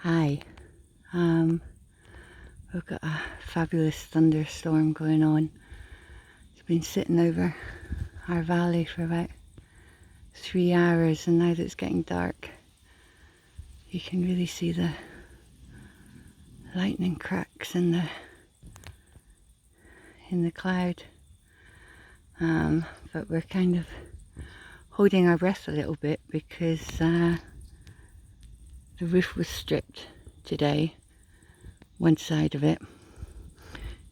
Hi, we've got a fabulous thunderstorm going on. It's been sitting over our valley for about 3 hours, and now that it's getting dark, you can really see the lightning cracks in the cloud. But we're kind of holding our breath a little bit because the roof was stripped today, one side of it,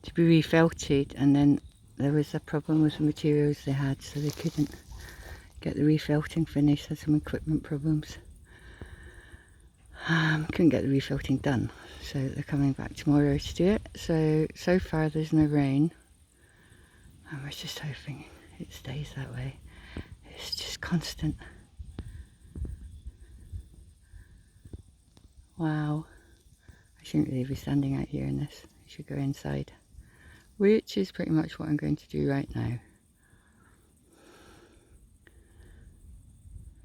to be refelted, and then there was a problem with the materials they had, so they couldn't get the refelting finished. Had some equipment problems. Couldn't get the refelting done, so they're coming back tomorrow to do it. So far there's no rain, and we're just hoping it stays that way. It's just constant. Wow, I shouldn't really be standing out here in this. I should go inside, which is pretty much what I'm going to do right now,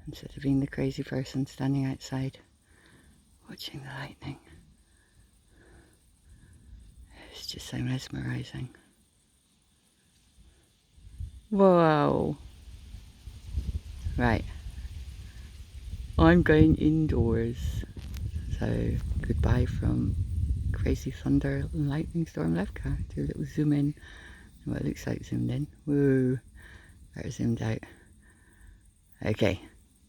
instead of being the crazy person standing outside watching the lightning. It's just so mesmerizing. Whoa! Right, I'm going indoors. So goodbye from crazy thunder and lightning storm Levka. Do a little zoom in, what it looks like zoomed in. Woo! Better zoomed out. Okay,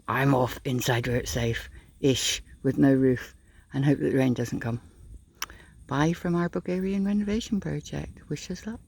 I'm off inside where it's safe-ish, with no roof, and hope that the rain doesn't come. Bye from our Bulgarian renovation project. Wish us luck.